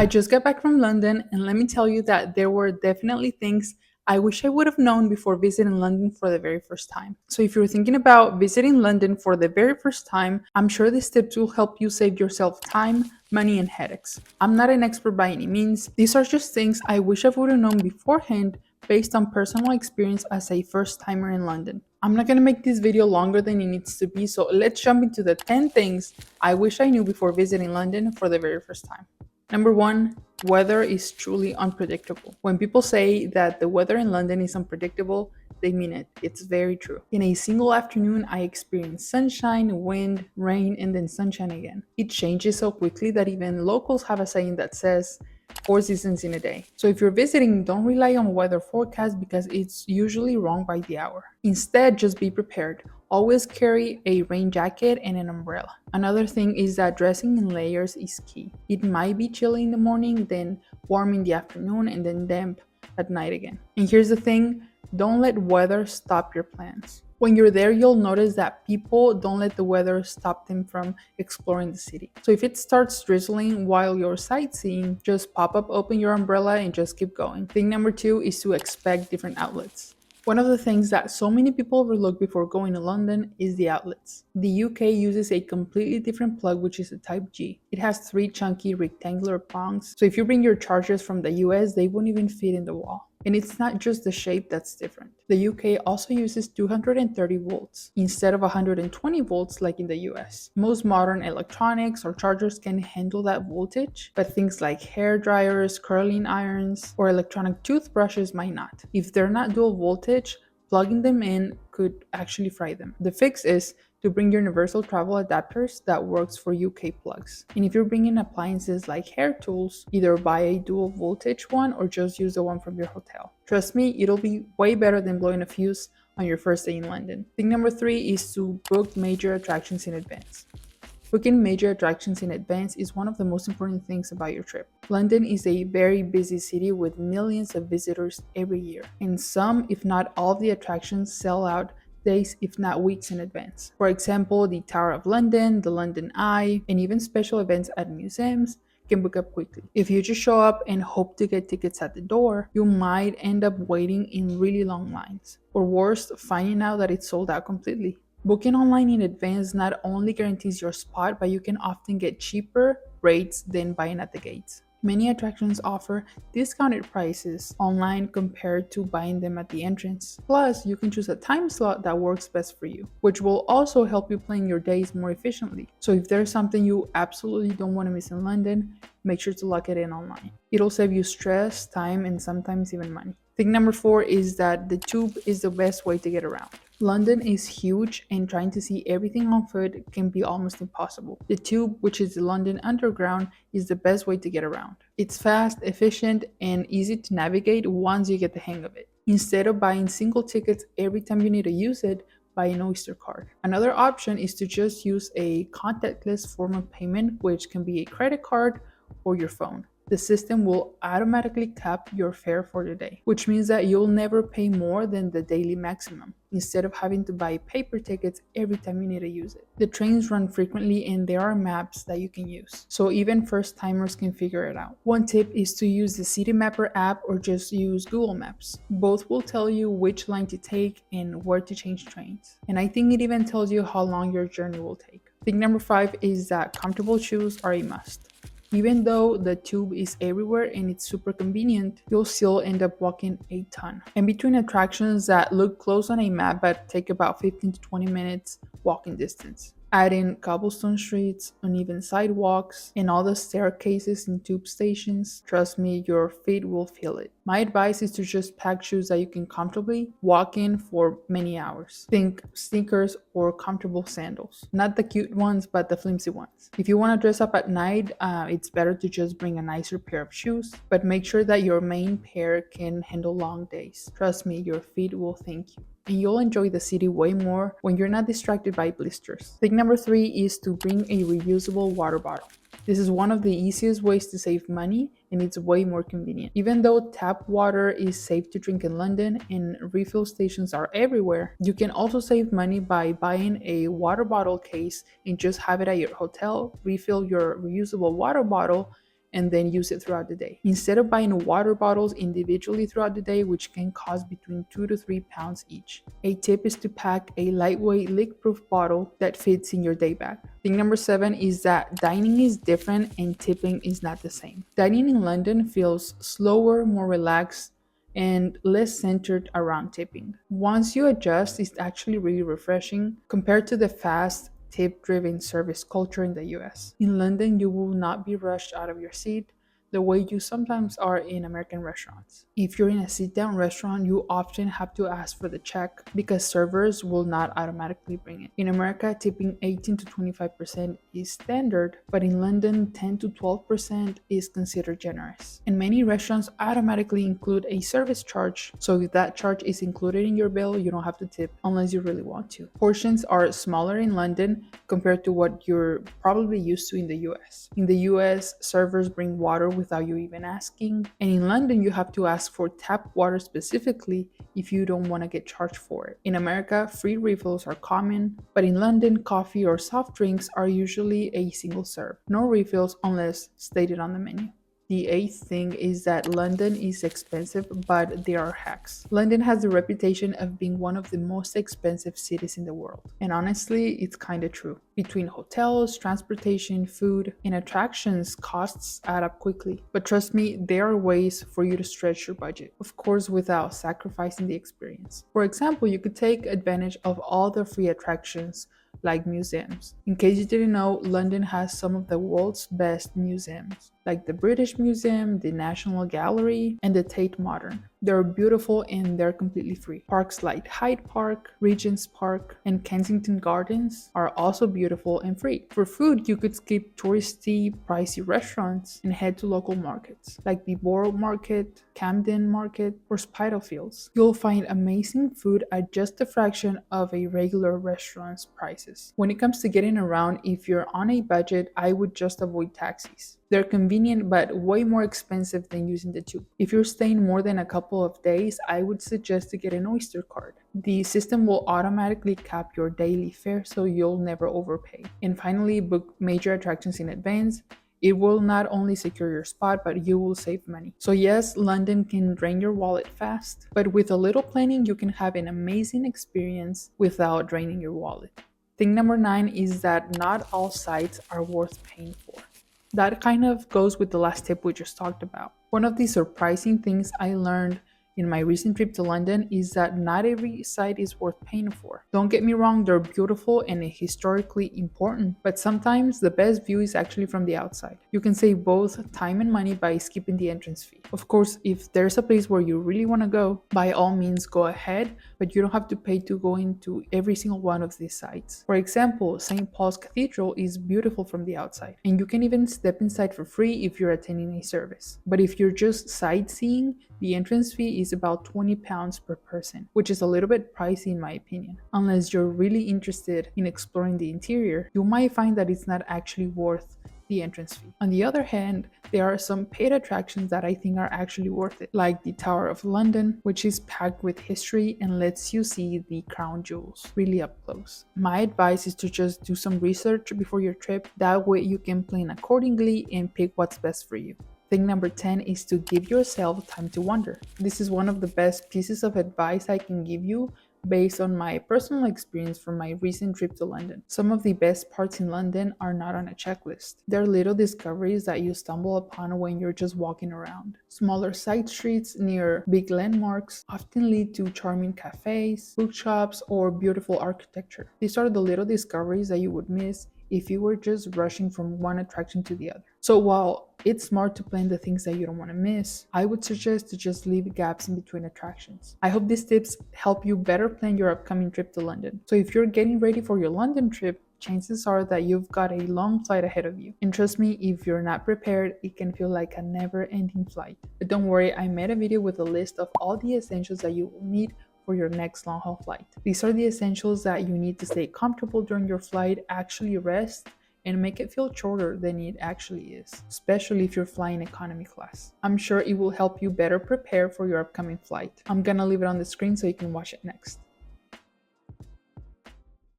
I just got back from London, and let me tell you that there were definitely things I wish I would have known before visiting London for the very first time. So, if you're thinking about visiting London for the very first time, I'm sure these tips will help you save yourself time, money, and headaches. I'm not an expert by any means, these are just things I wish I would have known beforehand based on personal experience as a first timer in London. I'm not gonna make this video longer than it needs to be, so let's jump into the 10 things I wish I knew before visiting London for the very first time. Number one, weather is truly unpredictable. When people say that the weather in London is unpredictable, they mean it. It's very true. In a single afternoon, I experienced sunshine, wind, rain, and then sunshine again. It changes so quickly that even locals have a saying that says, four seasons in a day. So if you're visiting, don't rely on weather forecast because it's usually wrong by the hour. Instead, just be prepared. Always carry a rain jacket and an umbrella. Another thing is that dressing in layers is key. It might be chilly in the morning, then warm in the afternoon, and then damp at night again. And here's the thing, don't let weather stop your plans. When you're there, you'll notice that people don't let the weather stop them from exploring the city. So if it starts drizzling while you're sightseeing, just pop up, open your umbrella, and just keep going. Thing number two is to expect different outlets. One of the things that so many people overlook before going to London is the outlets. The UK uses a completely different plug, which is a Type G. It has three chunky rectangular prongs, so if you bring your chargers from the US, they won't even fit in the wall. And it's not just the shape that's different. The UK also uses 230 volts instead of 120 volts like in the US. Most modern electronics or chargers can handle that voltage, but things like hair dryers, curling irons, or electronic toothbrushes might not. If they're not dual voltage, plugging them in could actually fry them. The fix is to bring universal travel adapters that works for UK plugs. And if you're bringing appliances like hair tools, either buy a dual voltage one or just use the one from your hotel. Trust me, it'll be way better than blowing a fuse on your first day in London. Thing number three is to book major attractions in advance. Booking major attractions in advance is one of the most important things about your trip. London is a very busy city with millions of visitors every year, and some, if not all of the attractions sell out days, if not weeks in advance. For example, the Tower of London, the London Eye, and even special events at museums can book up quickly. If you just show up and hope to get tickets at the door, you might end up waiting in really long lines. Or worse, finding out that it's sold out completely. Booking online in advance not only guarantees your spot, but you can often get cheaper rates than buying at the gates. Many attractions offer discounted prices online compared to buying them at the entrance. Plus, you can choose a time slot that works best for you, which will also help you plan your days more efficiently. So if there's something you absolutely don't want to miss in London, make sure to lock it in online. It'll save you stress, time, and sometimes even money. Thing number four is that the tube is the best way to get around. London is huge and trying to see everything on foot can be almost impossible. The tube, which is the London Underground, is the best way to get around. It's fast, efficient, and easy to navigate once you get the hang of it. Instead of buying single tickets every time you need to use it, buy an Oyster card. Another option is to just use a contactless form of payment, which can be a credit card or your phone. The system will automatically cap your fare for the day, which means that you'll never pay more than the daily maximum, instead of having to buy paper tickets every time you need to use it. The trains run frequently and there are maps that you can use, so even first timers can figure it out. One tip is to use the City Mapper app or just use Google Maps. Both will tell you which line to take and where to change trains. And I think it even tells you how long your journey will take. Thing number five is that comfortable shoes are a must. Even though the tube is everywhere and it's super convenient, you'll still end up walking a ton. And between attractions that look close on a map but take about 15 to 20 minutes walking distance. Add in cobblestone streets, uneven sidewalks, and all the staircases in tube stations. Trust me, your feet will feel it. My advice is to just pack shoes that you can comfortably walk in for many hours. Think sneakers or comfortable sandals. Not the cute ones, but the flimsy ones. If you want to dress up at night, it's better to just bring a nicer pair of shoes, but make sure that your main pair can handle long days. Trust me, your feet will thank you. And you'll enjoy the city way more when you're not distracted by blisters. Thing number three is to bring a reusable water bottle. This is one of the easiest ways to save money and it's way more convenient. Even though tap water is safe to drink in London and refill stations are everywhere, you can also save money by buying a water bottle case and just have it at your hotel, refill your reusable water bottle, and then use it throughout the day, instead of buying water bottles individually throughout the day, which can cost between 2 to 3 pounds each. A tip is to pack a lightweight leak-proof bottle that fits in your day bag. Thing number 7 is that dining is different and tipping is not the same. Dining in London feels slower, more relaxed, and less centered around tipping. Once you adjust, it's actually really refreshing compared to the fast, tip driven service culture in the US. In London, you will not be rushed out of your seat the way you sometimes are in American restaurants. If you're in a sit down restaurant, you often have to ask for the check because servers will not automatically bring it. In America, tipping 18 to 25% is standard, but in London, 10 to 12% is considered generous. And many restaurants automatically include a service charge, so if that charge is included in your bill, you don't have to tip unless you really want to. Portions are smaller in London compared to what you're probably used to in the US. In the US, servers bring water without you even asking, and in London, you have to ask for tap water specifically if you don't want to get charged for it. In America, free refills are common, but in London, coffee or soft drinks are usually a single serve. No refills unless stated on the menu. The eighth thing is that London is expensive, but there are hacks. London has the reputation of being one of the most expensive cities in the world. And honestly, it's kinda true. Between hotels, transportation, food, and attractions, costs add up quickly. But trust me, there are ways for you to stretch your budget, of course, without sacrificing the experience. For example, you could take advantage of all the free attractions like museums. In case you didn't know, London has some of the world's best museums, like the British Museum, the National Gallery, and the Tate Modern. They're beautiful and they're completely free. Parks like Hyde Park, Regent's Park, and Kensington Gardens are also beautiful and free. For food, you could skip touristy, pricey restaurants and head to local markets like the Borough Market, Camden Market, or Spitalfields. You'll find amazing food at just a fraction of a regular restaurant's prices. When it comes to getting around, if you're on a budget, I would just avoid taxis. They're convenient but way more expensive than using the tube. If you're staying more than a couple of days, I would suggest to get an Oyster card. The system will automatically cap your daily fare so you'll never overpay. And finally, book major attractions in advance. It will not only secure your spot, but you will save money. So yes, London can drain your wallet fast, but with a little planning, you can have an amazing experience without draining your wallet. Thing number 9 is that not all sites are worth paying for. That kind of goes with the last tip we just talked about. One of the surprising things I learned in my recent trip to London is that not every site is worth paying for. Don't get me wrong, they're beautiful and historically important, but sometimes the best view is actually from the outside. You can save both time and money by skipping the entrance fee. Of course, if there's a place where you really want to go, by all means go ahead, but you don't have to pay to go into every single one of these sites. For example, St. Paul's Cathedral is beautiful from the outside, and you can even step inside for free if you're attending a service. But if you're just sightseeing, the entrance fee is about £20 per person, which is a little bit pricey in my opinion. Unless you're really interested in exploring the interior, you might find that it's not actually worth the entrance fee. On the other hand, there are some paid attractions that I think are actually worth it, like the Tower of London, which is packed with history and lets you see the crown jewels really up close. My advice is to just do some research before your trip, that way you can plan accordingly and pick what's best for you. Thing number 10 is to give yourself time to wonder. This is one of the best pieces of advice I can give you based on my personal experience from my recent trip to London. Some of the best parts in London are not on a checklist. They're little discoveries that you stumble upon when you're just walking around. Smaller side streets near big landmarks often lead to charming cafes, bookshops, or beautiful architecture. These are the little discoveries that you would miss if you were just rushing from one attraction to the other. So while it's smart to plan the things that you don't want to miss, I would suggest to just leave gaps in between attractions. I hope these tips help you better plan your upcoming trip to London. So if you're getting ready for your London trip, chances are that you've got a long flight ahead of you. And trust me, if you're not prepared, it can feel like a never-ending flight. But don't worry, I made a video with a list of all the essentials that you will need for your next long haul flight. These are the essentials that you need to stay comfortable during your flight, actually rest, and make it feel shorter than it actually is, especially if you're flying economy class. I'm sure it will help you better prepare for your upcoming flight. I'm gonna leave it on the screen so you can watch it next.